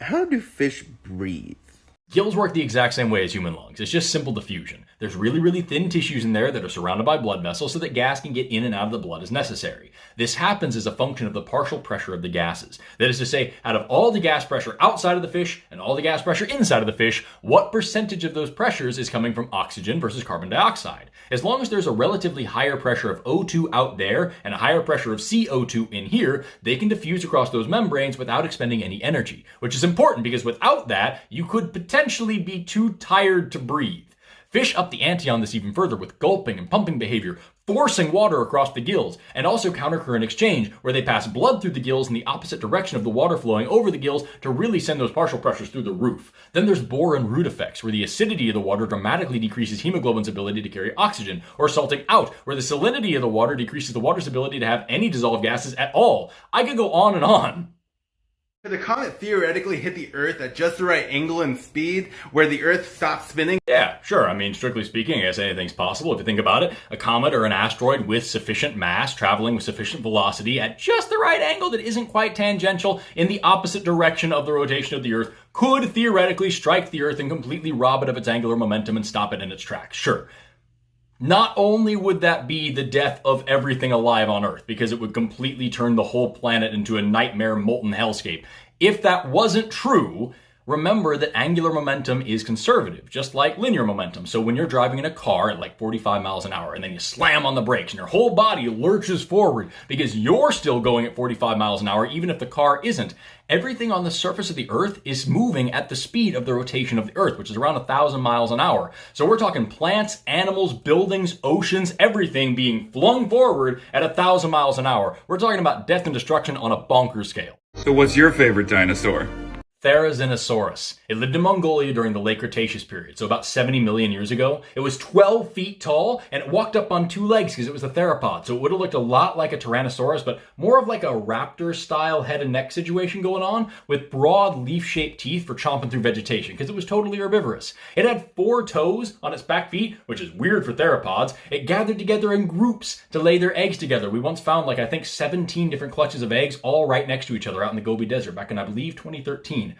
How do fish breathe? Gills work the exact same way as human lungs. It's just simple diffusion. There's really thin tissues in there that are surrounded by blood vessels so that gas can get in and out of the blood as necessary. This happens as a function of the partial pressure of the gases. That is to say, out of all the gas pressure outside of the fish and all the gas pressure inside of the fish, what percentage of those pressures is coming from oxygen versus carbon dioxide? As long as there's a relatively higher pressure of O2 out there and a higher pressure of CO2 in here, they can diffuse across those membranes without expending any energy, which is important because without that, you could potentially be too tired to breathe. Fish up the ante on this even further with gulping and pumping behavior, forcing water across the gills, and also countercurrent exchange, where they pass blood through the gills in the opposite direction of the water flowing over the gills to really send those partial pressures through the roof. Then there's bore and root effects, where the acidity of the water dramatically decreases hemoglobin's ability to carry oxygen, or salting out, where the salinity of the water decreases the water's ability to have any dissolved gases at all. I could go on and on. Could the comet theoretically hit the Earth at just the right angle and speed where the Earth stops spinning? Yeah, sure. I mean, strictly speaking, I guess anything's possible. If you think about it, a comet or an asteroid with sufficient mass traveling with sufficient velocity at just the right angle that isn't quite tangential in the opposite direction of the rotation of the Earth could theoretically strike the Earth and completely rob it of its angular momentum and stop it in its tracks. Sure. Not only would that be the death of everything alive on Earth, because it would completely turn the whole planet into a nightmare molten hellscape. If that wasn't true, remember that angular momentum is conservative, just like linear momentum. So when you're driving in a car at like 45 miles an hour and then you slam on the brakes and your whole body lurches forward because you're still going at 45 miles an hour, even if the car isn't, everything on the surface of the Earth is moving at the speed of the rotation of the Earth, which is around 1,000 miles an hour. So we're talking plants, animals, buildings, oceans, everything being flung forward at 1,000 miles an hour. We're talking about death and destruction on a bonkers scale. So what's your favorite dinosaur? Therazinosaurus. It lived in Mongolia during the late Cretaceous period, so about 70 million years ago. It was 12 feet tall, and it walked up on two legs because it was a theropod, so it would have looked a lot like a Tyrannosaurus, but more of like a raptor-style head and neck situation going on, with broad leaf-shaped teeth for chomping through vegetation, because it was totally herbivorous. It had 4 toes on its back feet, which is weird for theropods. It gathered together in groups to lay their eggs together. We once found like, I think, 17 different clutches of eggs all right next to each other out in the Gobi Desert back in, I believe, 2013.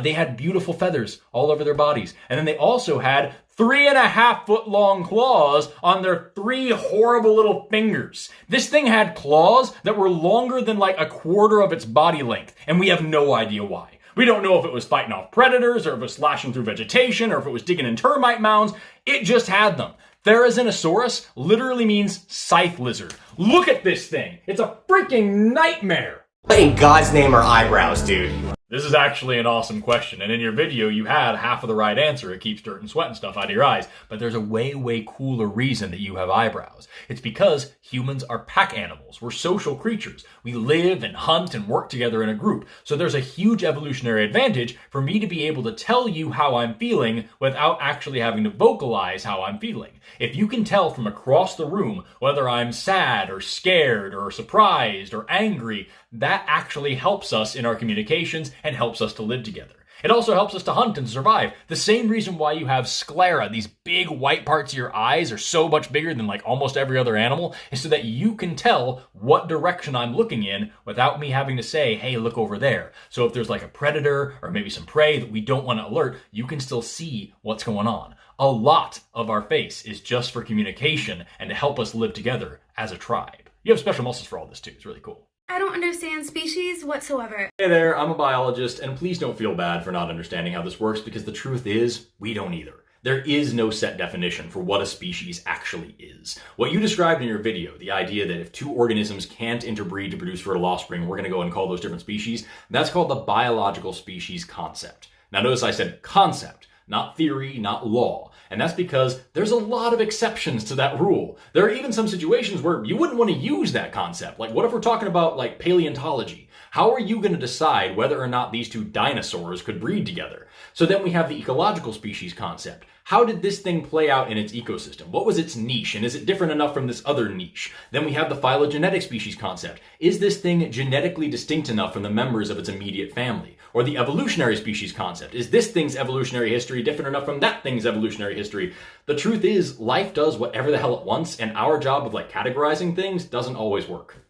They had beautiful feathers all over their bodies. And then they also had 3.5-foot long claws on their 3 horrible little fingers. This thing had claws that were longer than like a quarter of its body length. And we have no idea why. We don't know if it was fighting off predators or if it was slashing through vegetation or if it was digging in termite mounds. It just had them. Therazinosaurus literally means scythe lizard. Look at this thing. It's a freaking nightmare. What in God's name are eyebrows, dude? This is actually an awesome question, and in your video you had half of the right answer. It keeps dirt and sweat and stuff out of your eyes, but there's a way cooler reason that you have eyebrows. It's because humans are pack animals. We're social creatures. We live and hunt and work together in a group. So there's a huge evolutionary advantage for me to be able to tell you how I'm feeling without actually having to vocalize how I'm feeling. If you can tell from across the room whether I'm sad or scared or surprised or angry, that actually helps us in our communications and helps us to live together. It also helps us to hunt and survive. The same reason why you have sclera, these big white parts of your eyes are so much bigger than like almost every other animal, is so that you can tell what direction I'm looking in without me having to say, hey, look over there. So if there's like a predator or maybe some prey that we don't want to alert, you can still see what's going on. A lot of our face is just for communication and to help us live together as a tribe. You have special muscles for all this too. It's really cool. I don't understand species whatsoever. Hey there, I'm a biologist, and please don't feel bad for not understanding how this works, because the truth is, we don't either. There is no set definition for what a species actually is. What you described in your video, the idea that if 2 organisms can't interbreed to produce fertile offspring, we're going to go and call those different species, that's called the biological species concept. Now notice I said concept, not theory, not law. And that's because there's a lot of exceptions to that rule. There are even some situations where you wouldn't want to use that concept. Like what if we're talking about like paleontology? How are you going to decide whether or not these 2 dinosaurs could breed together? So then we have the ecological species concept. How did this thing play out in its ecosystem? What was its niche? And is it different enough from this other niche? Then we have the phylogenetic species concept. Is this thing genetically distinct enough from the members of its immediate family? Or the evolutionary species concept. Is this thing's evolutionary history different enough from that thing's evolutionary history? The truth is, life does whatever the hell it wants, and our job of like categorizing things doesn't always work.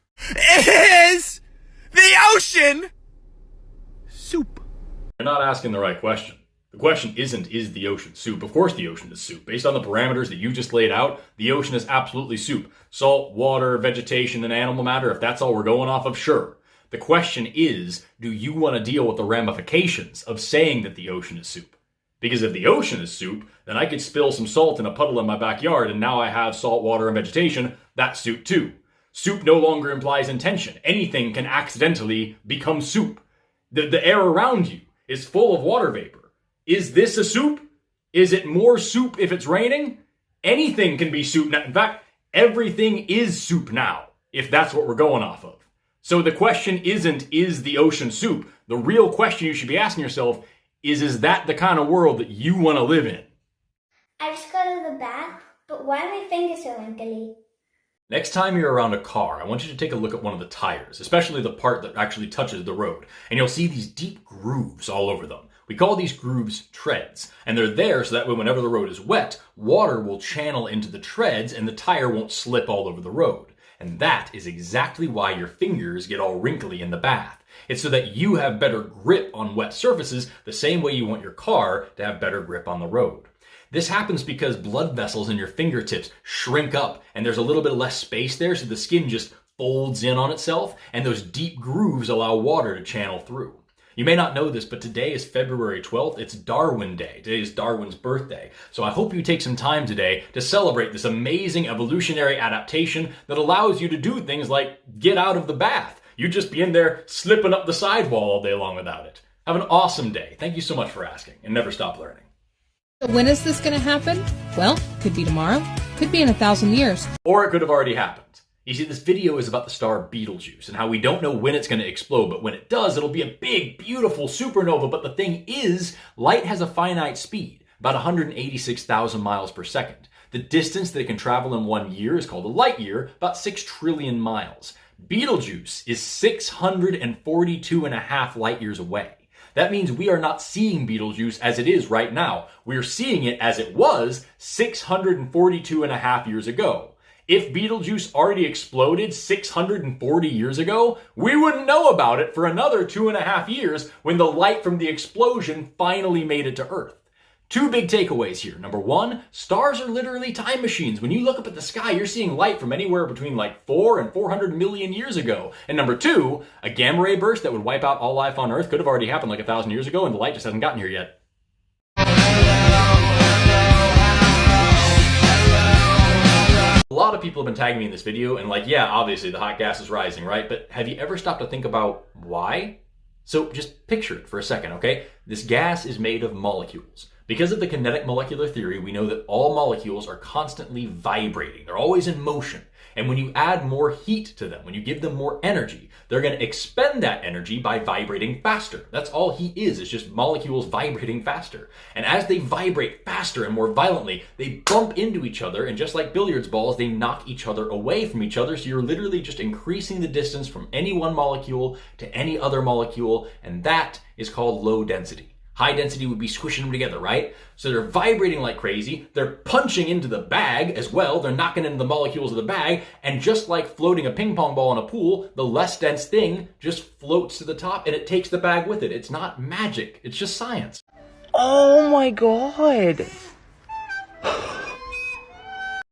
Is the ocean soup? You're not asking the right question. The question isn't, is the ocean soup? Of course the ocean is soup. Based on the parameters that you just laid out, the ocean is absolutely soup. Salt, water, vegetation, and animal matter, if that's all we're going off of, sure. The question is, do you want to deal with the ramifications of saying that the ocean is soup? Because if the ocean is soup, then I could spill some salt in a puddle in my backyard and now I have salt, water, and vegetation. That's soup too. Soup no longer implies intention. Anything can accidentally become soup. The air around you is full of water vapor. Is this a soup? Is it more soup if it's raining? Anything can be soup now. In fact, everything is soup now, if that's what we're going off of. So the question isn't, is the ocean soup? The real question you should be asking yourself is that the kind of world that you want to live in? I just got out of the bath, but why are my fingers so wrinkly? Next time you're around a car, I want you to take a look at one of the tires, especially the part that actually touches the road, and you'll see these deep grooves all over them. We call these grooves treads, and they're there so that way whenever the road is wet, water will channel into the treads and the tire won't slip all over the road. And that is exactly why your fingers get all wrinkly in the bath. It's so that you have better grip on wet surfaces the same way you want your car to have better grip on the road. This happens because blood vessels in your fingertips shrink up and there's a little bit less space there, so the skin just folds in on itself and those deep grooves allow water to channel through. You may not know this, but today is February 12th. It's Darwin Day. Today is Darwin's birthday. So I hope you take some time today to celebrate this amazing evolutionary adaptation that allows you to do things like get out of the bath. You'd just be in there slipping up the sidewall all day long without it. Have an awesome day. Thank you so much for asking, and never stop learning. When is this going to happen? Well, could be tomorrow, could be in 1,000 years. Or it could have already happened. You see, this video is about the star Betelgeuse and how we don't know when it's going to explode, but when it does, it'll be a big, beautiful supernova. But the thing is, light has a finite speed, about 186,000 miles per second. The distance that it can travel in 1 year is called a light year, about 6 trillion miles. Betelgeuse is 642.5 light years away. That means we are not seeing Betelgeuse as it is right now. We're seeing it as it was 642.5 years ago. If Betelgeuse already exploded 640 years ago, we wouldn't know about it for another 2.5 years when the light from the explosion finally made it to Earth. Two big takeaways here. Number one, stars are literally time machines. When you look up at the sky, you're seeing light from anywhere between like 4 and 400 million years ago. And number two, a gamma ray burst that would wipe out all life on Earth could have already happened like 1,000 years ago, and the light just hasn't gotten here yet. A lot of people have been tagging me in this video and like, yeah, obviously the hot gas is rising, right? But have you ever stopped to think about why? So just picture it for a second, okay? This gas is made of molecules. Because of the kinetic molecular theory, we know that all molecules are constantly vibrating. They're always in motion. And when you add more heat to them, when you give them more energy, they're going to expend that energy by vibrating faster. That's all heat is. It's just molecules vibrating faster. And as they vibrate faster and more violently, they bump into each other. And just like billiards balls, they knock each other away from each other. So you're literally just increasing the distance from any one molecule to any other molecule. And that is called low density. High density would be squishing them together, right? So they're vibrating like crazy. They're punching into the bag as well. They're knocking into the molecules of the bag. And just like floating a ping pong ball in a pool, the less dense thing just floats to the top and it takes the bag with it. It's not magic. It's just science. Oh my God.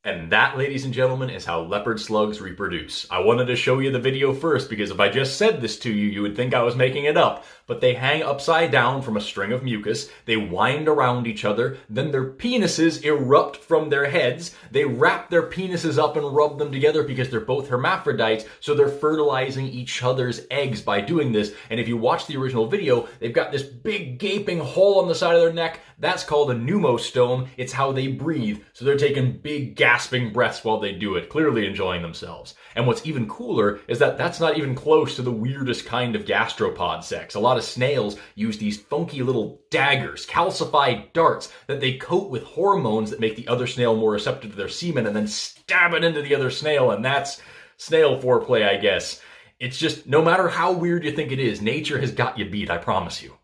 And that, ladies and gentlemen, is how leopard slugs reproduce. I wanted to show you the video first because if I just said this to you, you would think I was making it up. But they hang upside down from a string of mucus, they wind around each other, then their penises erupt from their heads, they wrap their penises up and rub them together because they're both hermaphrodites, so they're fertilizing each other's eggs by doing this. And if you watch the original video, they've got this big gaping hole on the side of their neck. That's called a pneumostome. It's how they breathe. So they're taking big gasping breaths while they do it, clearly enjoying themselves. And what's even cooler is that that's not even close to the weirdest kind of gastropod sex. A lot of snails use these funky little daggers, calcified darts, that they coat with hormones that make the other snail more receptive to their semen and then stab it into the other snail, and that's snail foreplay, I guess. It's just, no matter how weird you think it is, nature has got you beat, I promise you.